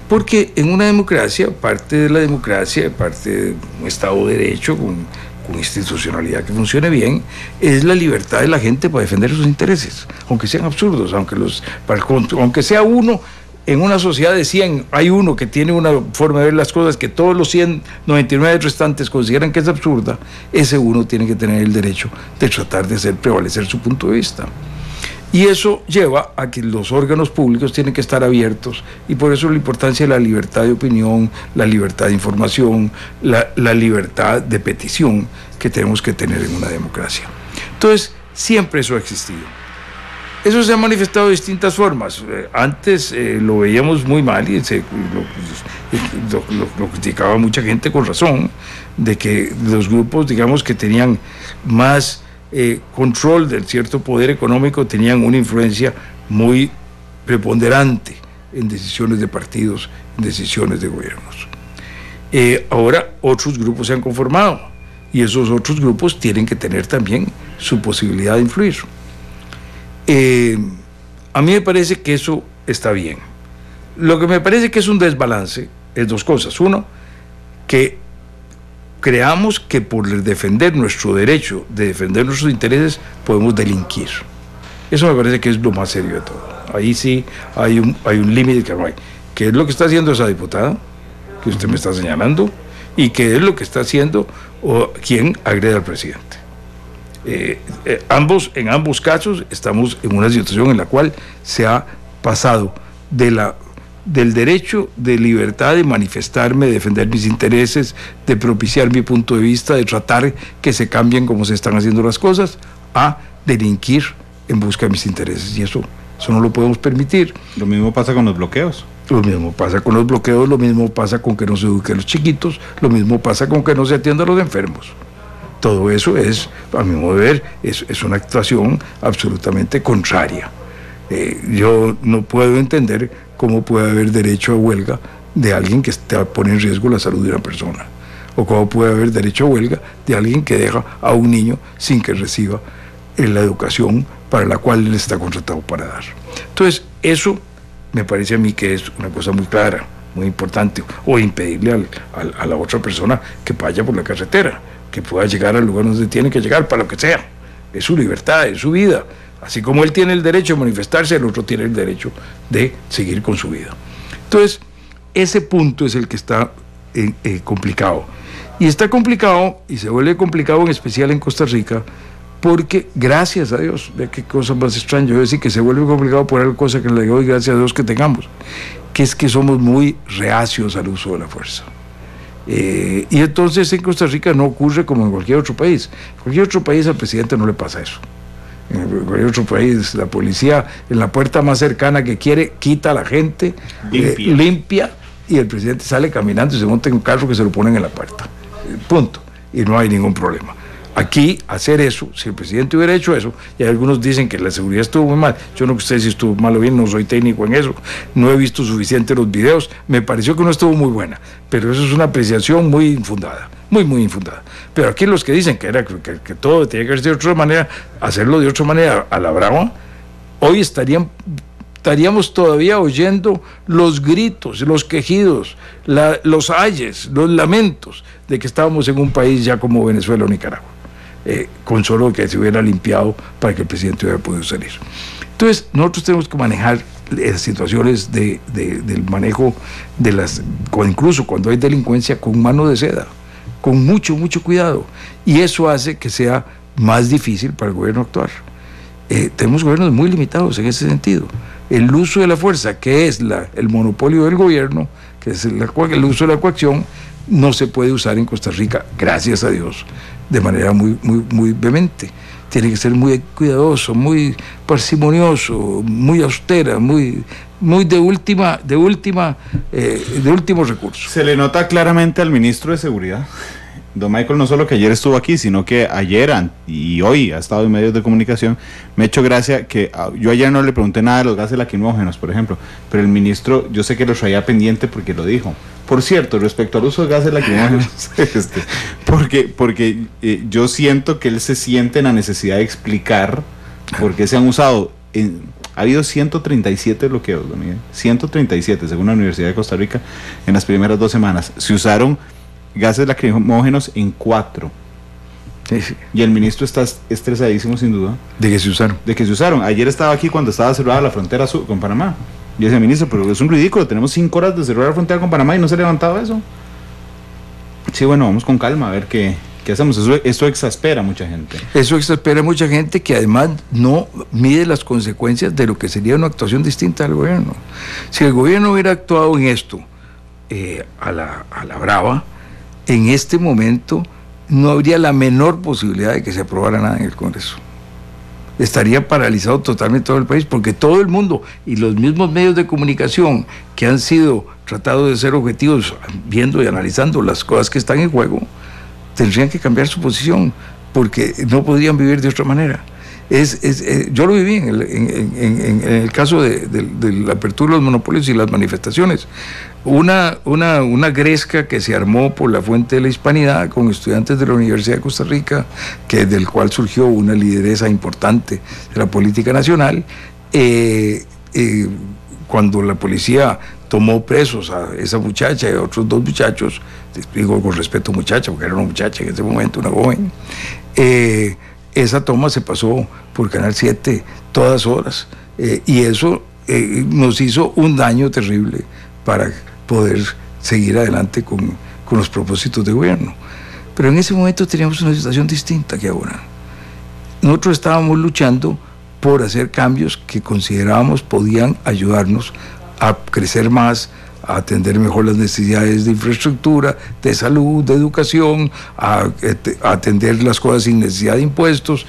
S2: Porque en una democracia, parte de la democracia, parte de un Estado de Derecho, con institucionalidad que funcione bien, es la libertad de la gente para defender sus intereses, aunque sean absurdos, aunque sea uno, en una sociedad de 100, hay uno que tiene una forma de ver las cosas que todos los 199 restantes consideran que es absurda, ese uno tiene que tener el derecho de tratar de hacer prevalecer su punto de vista. Y eso lleva a que los órganos públicos tienen que estar abiertos, y por eso la importancia de la libertad de opinión, la libertad de información, la libertad de petición que tenemos que tener en una democracia. Entonces, siempre eso ha existido. Eso se ha manifestado de distintas formas. Antes lo veíamos muy mal y lo criticaba mucha gente con razón, de que los grupos, digamos, que tenían más control del cierto poder económico tenían una influencia muy preponderante en decisiones de partidos, en decisiones de gobiernos. Ahora otros grupos se han conformado y esos otros grupos tienen que tener también su posibilidad de influir. A mí me parece que eso está bien. Lo que me parece que es un desbalance es dos cosas. Uno, que creamos que por defender nuestro derecho, de defender nuestros intereses, podemos delinquir. Eso me parece que es lo más serio de todo. Ahí sí hay un límite que no hay. ¿Qué es lo que está haciendo esa diputada que usted me está señalando? ¿Y qué es lo que está haciendo quien agrede al presidente? En ambos casos estamos en una situación en la cual se ha pasado del derecho de libertad de manifestarme, de defender mis intereses, de propiciar mi punto de vista, de tratar que se cambien como se están haciendo las cosas, a delinquir en busca de mis intereses. Y eso no lo podemos permitir.
S1: Lo mismo pasa con los bloqueos.
S2: Lo mismo pasa con los bloqueos, lo mismo pasa con que no se eduque a los chiquitos, lo mismo pasa con que no se atienda a los enfermos. Todo eso es, a mi modo de ver, es una actuación absolutamente contraria. Yo no puedo entender cómo puede haber derecho a huelga de alguien que pone en riesgo la salud de una persona, o cómo puede haber derecho a huelga de alguien que deja a un niño sin que reciba la educación para la cual él está contratado para dar. Entonces, eso me parece a mí que es una cosa muy clara, muy importante, o impedirle a la otra persona que vaya por la carretera, que pueda llegar al lugar donde tiene que llegar, para lo que sea. Es su libertad, es su vida. Así como él tiene el derecho de manifestarse, el otro tiene el derecho de seguir con su vida. Entonces, ese punto es el que está complicado. Y está complicado, y se vuelve complicado en especial en Costa Rica, porque, gracias a Dios, ve qué cosa más extraña, yo decir que se vuelve complicado por algo cosa que le doy gracias a Dios que tengamos, que es que somos muy reacios al uso de la fuerza. Y entonces en Costa Rica no ocurre como en cualquier otro país. En cualquier otro país al presidente no le pasa eso. En cualquier otro país la policía en la puerta más cercana que quiere quita a la gente, limpia, y el presidente sale caminando y se monta en un carro que se lo ponen en la puerta. Punto. Y no hay ningún problema. Aquí, hacer eso, si el presidente hubiera hecho eso, y algunos dicen que la seguridad estuvo muy mal, yo no sé si estuvo mal o bien, no soy técnico en eso, no he visto suficiente los videos, me pareció que no estuvo muy buena, pero eso es una apreciación muy infundada, muy infundada. Pero aquí los que dicen que todo tenía que hacerse de otra manera, hacerlo de otra manera a la brava, hoy estaríamos todavía oyendo los gritos, los quejidos, los ayes, los lamentos de que estábamos en un país ya como Venezuela o Nicaragua. Con solo que se hubiera limpiado para que el presidente hubiera podido salir. Entonces, nosotros tenemos que manejar situaciones del manejo de incluso cuando hay delincuencia, con mano de seda, con mucho cuidado. Y eso hace que sea más difícil para el gobierno actuar. Tenemos gobiernos muy limitados en ese sentido. El uso de la fuerza, que es el monopolio del gobierno, que es el uso de la coacción, no se puede usar en Costa Rica, gracias a Dios, de manera muy vehemente. Tiene que ser muy cuidadoso, muy parsimonioso, muy austera, muy de último recurso.
S1: Se le nota claramente al ministro de Seguridad. Don Michael, no solo que ayer estuvo aquí, sino que ayer y hoy ha estado en medios de comunicación. Me ha hecho gracia que yo ayer no le pregunté nada de los gases lacrimógenos, por ejemplo, pero el ministro, yo sé que lo traía pendiente porque lo dijo. Por cierto, respecto al uso de gases lacrimógenos, porque yo siento que él se siente en la necesidad de explicar por qué se han usado. Ha habido 137 bloqueos, don Miguel, 137, según la Universidad de Costa Rica, en las primeras 2 semanas. Se usaron gases lacrimógenos en 4.
S2: Sí.
S1: Y el ministro está estresadísimo, sin duda.
S2: ¿De que se usaron?
S1: De que se usaron. Ayer estaba aquí cuando estaba cerrada la frontera sur con Panamá. Y decía, ministro, pero es un ridículo, tenemos 5 horas de cerrar la frontera con Panamá y no se ha levantado eso. Sí, bueno, vamos con calma a ver qué hacemos. Eso exaspera a mucha gente. Eso
S2: exaspera a mucha gente que además no mide las consecuencias de lo que sería una actuación distinta del gobierno. Si el gobierno hubiera actuado en esto a la brava, en este momento no habría la menor posibilidad de que se aprobara nada en el Congreso. Estaría paralizado totalmente todo el país, porque todo el mundo y los mismos medios de comunicación que han sido tratados de ser objetivos, viendo y analizando las cosas que están en juego, tendrían que cambiar su posición, porque no podrían vivir de otra manera. Yo lo viví en el caso de la apertura de los monopolios y las manifestaciones. Una gresca que se armó por la Fuente de la Hispanidad con estudiantes de la Universidad de Costa Rica, del cual surgió una lideresa importante de la política nacional, Cuando la policía tomó presos a esa muchacha y a otros 2 muchachos, digo con respeto muchacha, porque era una muchacha en ese momento, una joven, esa toma se pasó por Canal 7 todas horas, y eso nos hizo un daño terrible para poder seguir adelante con los propósitos de gobierno. Pero en ese momento teníamos una situación distinta que ahora. Nosotros estábamos luchando por hacer cambios que considerábamos podían ayudarnos a crecer más, a atender mejor las necesidades de infraestructura, de salud, de educación, a atender las cosas sin necesidad de impuestos,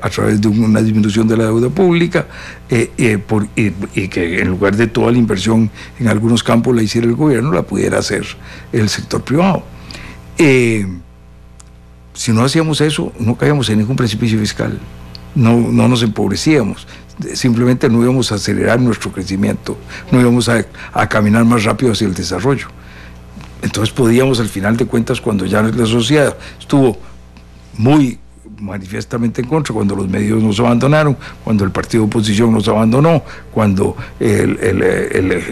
S2: a través de una disminución de la deuda pública, y que en lugar de toda la inversión en algunos campos la hiciera el gobierno, la pudiera hacer el sector privado. Si no hacíamos eso, no caíamos en ningún precipicio fiscal, no nos empobrecíamos, simplemente no íbamos a acelerar nuestro crecimiento, no íbamos a caminar más rápido hacia el desarrollo. Entonces podíamos, al final de cuentas, cuando ya la sociedad estuvo muy manifiestamente en contra, cuando los medios nos abandonaron, cuando el partido de oposición nos abandonó, cuando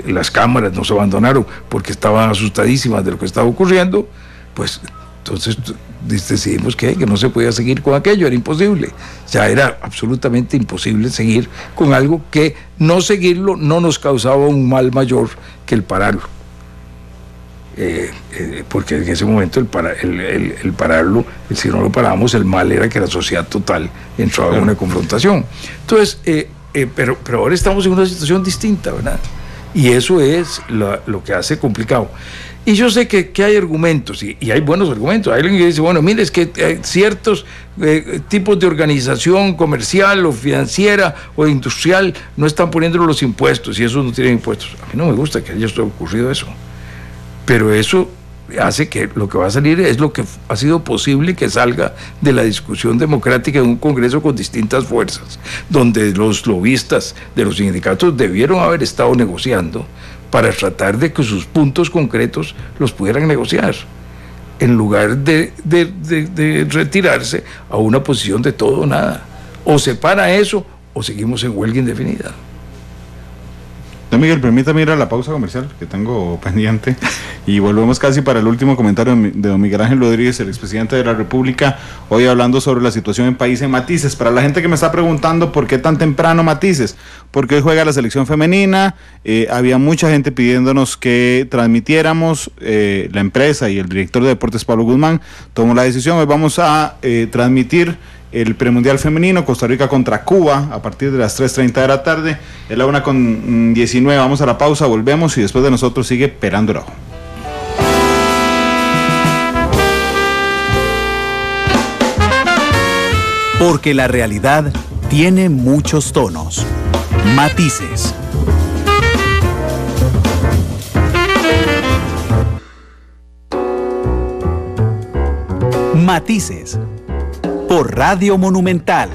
S2: las cámaras nos abandonaron porque estaban asustadísimas de lo que estaba ocurriendo, pues entonces decidimos que no se podía seguir con aquello, era imposible. Ya era absolutamente imposible seguir con algo que no seguirlo no nos causaba un mal mayor que el pararlo. Porque en ese momento el pararlo, si no lo parábamos, el mal era que la sociedad total entraba en una confrontación. Entonces, pero ahora estamos en una situación distinta, ¿verdad? Y eso es lo que hace complicado. Y yo sé que hay argumentos, y hay buenos argumentos. Hay alguien que dice, bueno, mire, es que ciertos tipos de organización comercial o financiera o industrial no están poniéndole los impuestos, y esos no tienen impuestos. A mí no me gusta que haya ocurrido eso. Pero eso hace que lo que va a salir es lo que ha sido posible que salga de la discusión democrática en un Congreso con distintas fuerzas, donde los lobistas de los sindicatos debieron haber estado negociando para tratar de que sus puntos concretos los pudieran negociar, en lugar de retirarse a una posición de todo o nada. O se para eso, o seguimos en huelga indefinida.
S1: Don Miguel, permítame ir a la pausa comercial que tengo pendiente y volvemos casi para el último comentario de don Miguel Ángel Rodríguez, el expresidente de la República, hoy hablando sobre la situación en país en Matices. Para la gente que me está preguntando por qué tan temprano Matices, porque hoy juega la selección femenina, había mucha gente pidiéndonos que transmitiéramos, la empresa y el director de deportes Pablo Guzmán tomó la decisión, hoy vamos a transmitir el premundial femenino, Costa Rica contra Cuba, a partir de las 3:30 de la tarde, es la 1:19, vamos a la pausa, volvemos y después de nosotros sigue Perando el Ojo.
S3: Porque la realidad tiene muchos tonos, matices. Matices. Por Radio Monumental.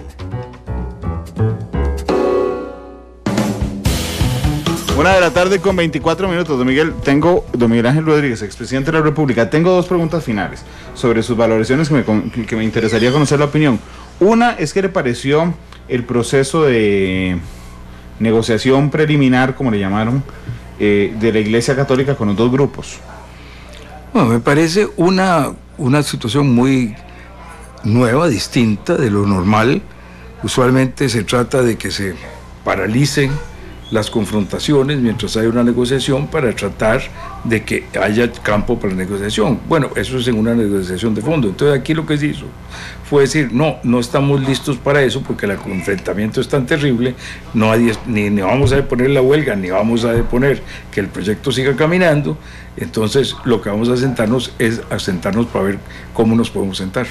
S1: Una de la tarde con 24 minutos, don Miguel Ángel Rodríguez, expresidente de la República. Tengo 2 preguntas finales sobre sus valoraciones que me interesaría conocer la opinión. Una es, ¿qué le pareció el proceso de negociación preliminar, como le llamaron, de la Iglesia Católica con los 2 grupos?
S2: Bueno, me parece una situación muy nueva, distinta de lo normal. Usualmente se trata de que se paralicen las confrontaciones mientras hay una negociación para tratar de que haya campo para la negociación. Bueno, eso es en una negociación de fondo. Entonces aquí lo que se hizo fue decir, no estamos listos para eso porque el enfrentamiento es tan terrible, ni vamos a deponer la huelga, ni vamos a deponer que el proyecto siga caminando. Entonces lo que vamos a sentarnos es a sentarnos para ver cómo nos podemos sentar.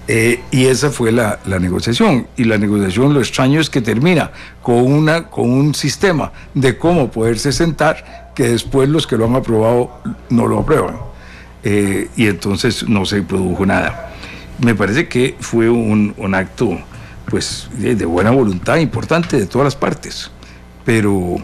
S2: Y esa fue la negociación. Y la negociación, lo extraño es que termina con un sistema de cómo poderse sentar, que después los que lo han aprobado no lo aprueban. Y entonces no se produjo nada. Me parece que fue un acto pues, de buena voluntad importante de todas las partes. Pero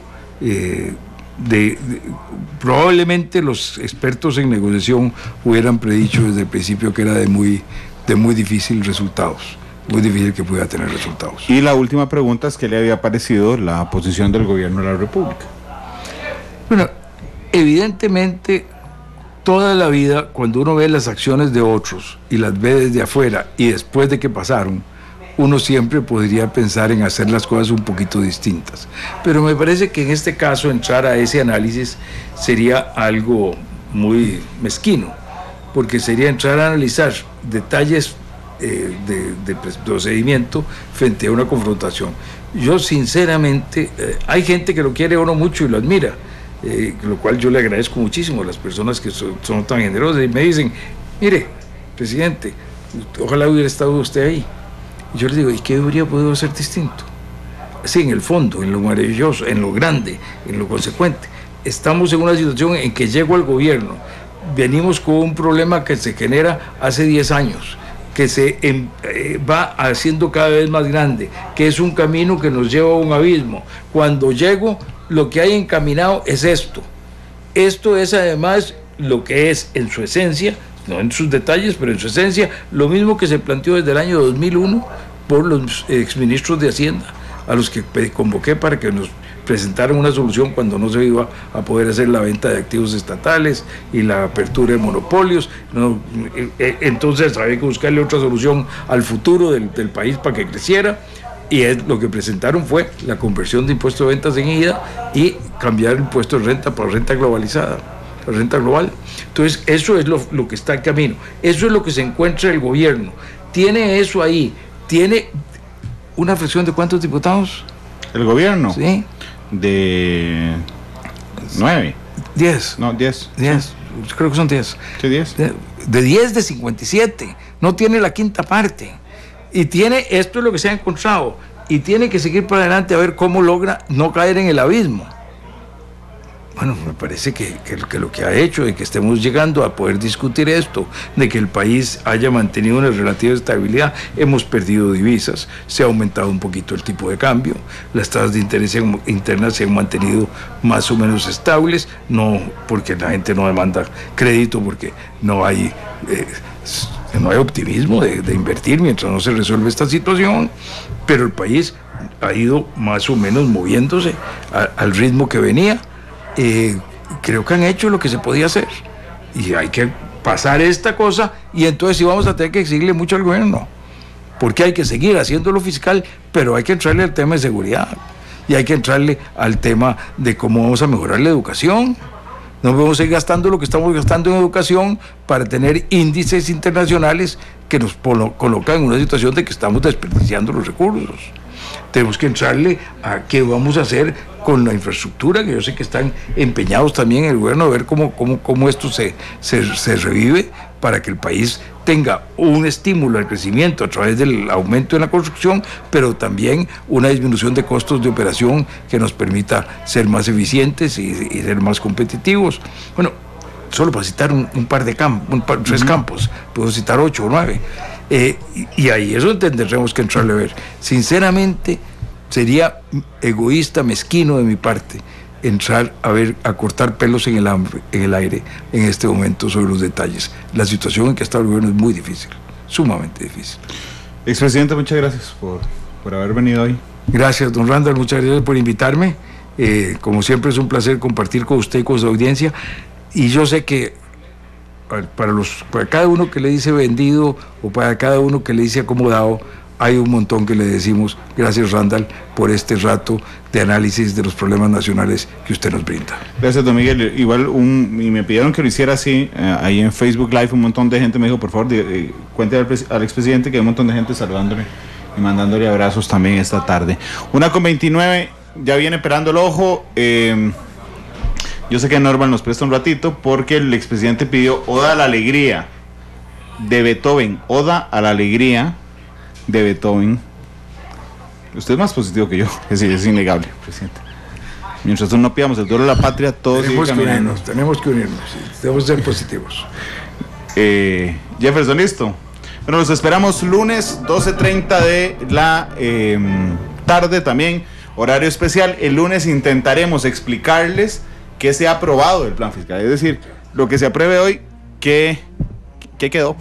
S2: probablemente los expertos en negociación hubieran predicho desde el principio que era de muy difíciles resultados. muy difícil que pudiera tener resultados.
S1: Y la última pregunta es: ¿qué le había parecido la posición del gobierno de la República?
S2: Bueno, evidentemente, toda la vida, cuando uno ve las acciones de otros y las ve desde afuera y después de que pasaron, uno siempre podría pensar en hacer las cosas un poquito distintas. Pero me parece que en este caso entrar a ese análisis sería algo muy mezquino, porque sería entrar a analizar detalles de procedimiento frente a una confrontación. Yo sinceramente, hay gente que lo quiere uno mucho y lo admira, lo cual yo le agradezco muchísimo a las personas que son tan generosas y me dicen: mire, presidente, ojalá hubiera estado usted ahí. Y yo les digo: ¿y qué habría podido hacer distinto? Sí, en el fondo, en lo maravilloso, en lo grande, en lo consecuente. Estamos en una situación en que llego al gobierno, venimos con un problema que se genera hace 10 años, que se va haciendo cada vez más grande, que es un camino que nos lleva a un abismo. Cuando llego, lo que hay encaminado es esto. Esto es además lo que es en su esencia, no en sus detalles, pero en su esencia, lo mismo que se planteó desde el año 2001 por los exministros de Hacienda, a los que convoqué para que nos presentaran una solución cuando no se iba a poder hacer la venta de activos estatales y la apertura de monopolios. Entonces había que buscarle otra solución al futuro del país para que creciera. Y lo que presentaron fue la conversión de impuesto de ventas en ida y cambiar el impuesto de renta por renta globalizada, la renta global. Entonces, eso es lo que está en camino. Eso es lo que se encuentra el gobierno. Tiene eso ahí. Tiene una fracción de ¿cuántos diputados?
S1: ¿El gobierno?
S2: Sí.
S1: De 9.
S2: 10.
S1: No, 10.
S2: 10. Creo que son 10.
S1: ¿Qué 10?
S2: De 10 de 57. No tiene la quinta parte. Y tiene, esto es lo que se ha encontrado, y tiene que seguir para adelante a ver cómo logra no caer en el abismo. Bueno, me parece que lo que ha hecho de que estemos llegando a poder discutir esto, de que el país haya mantenido una relativa estabilidad, hemos perdido divisas, se ha aumentado un poquito el tipo de cambio, las tasas de interés internas se han mantenido más o menos estables, no porque la gente no demanda crédito, porque no hay optimismo de invertir mientras no se resuelve esta situación, pero el país ha ido más o menos moviéndose al ritmo que venía. Creo que han hecho lo que se podía hacer y hay que pasar esta cosa, y entonces sí vamos a tener que exigirle mucho al gobierno, porque hay que seguir haciendo lo fiscal, pero hay que entrarle al tema de seguridad y hay que entrarle al tema de cómo vamos a mejorar la educación. No podemos seguir gastando lo que estamos gastando en educación para tener índices internacionales que nos colocan en una situación de que estamos desperdiciando los recursos. Tenemos que entrarle a qué vamos a hacer con la infraestructura, que yo sé que están empeñados también en el gobierno a ver cómo esto se revive para que el país tenga un estímulo al crecimiento a través del aumento en la construcción, pero también una disminución de costos de operación que nos permita ser más eficientes y ser más competitivos. Bueno, solo para citar un par de tres campos, puedo citar 8 o 9. Y ahí eso tendremos que entrarle a ver. Sinceramente, sería egoísta, mezquino de mi parte, entrar a cortar pelos en el aire en este momento sobre los detalles. La situación en que está el gobierno es muy difícil, sumamente difícil.
S1: Expresidente, muchas gracias por haber venido hoy.
S2: Gracias, don Randall, muchas gracias por invitarme. Como siempre es un placer compartir con usted y con su audiencia, y yo sé que para cada uno que le dice vendido o para cada uno que le dice acomodado, hay un montón que le decimos: gracias, Randall, por este rato de análisis de los problemas nacionales que usted nos brinda.
S1: Gracias, don Miguel. Igual, y me pidieron que lo hiciera así, ahí en Facebook Live un montón de gente me dijo: por favor, cuente al expresidente que hay un montón de gente saludándole y mandándole abrazos también esta tarde. 1:29, ya viene esperando el ojo. Yo sé que Norman nos presta un ratito porque el expresidente pidió Oda a la Alegría de Beethoven. Oda a la Alegría de Beethoven. Usted es más positivo que yo, es innegable, presidente. Mientras no pidamos el duelo de la patria, todos
S2: tenemos que unirnos, debemos ser positivos.
S1: Jefferson, listo. Bueno, los esperamos lunes 12:30 de la tarde, también horario especial. El lunes intentaremos explicarles qué se ha aprobado del plan fiscal, es decir, lo que se apruebe hoy, qué ¿Qué quedó?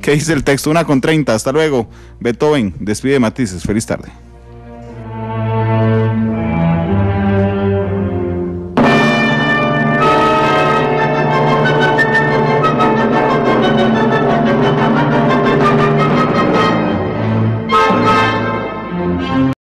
S1: ¿Qué dice el texto? 1:30. Hasta luego. Beethoven despide Matices. Feliz tarde.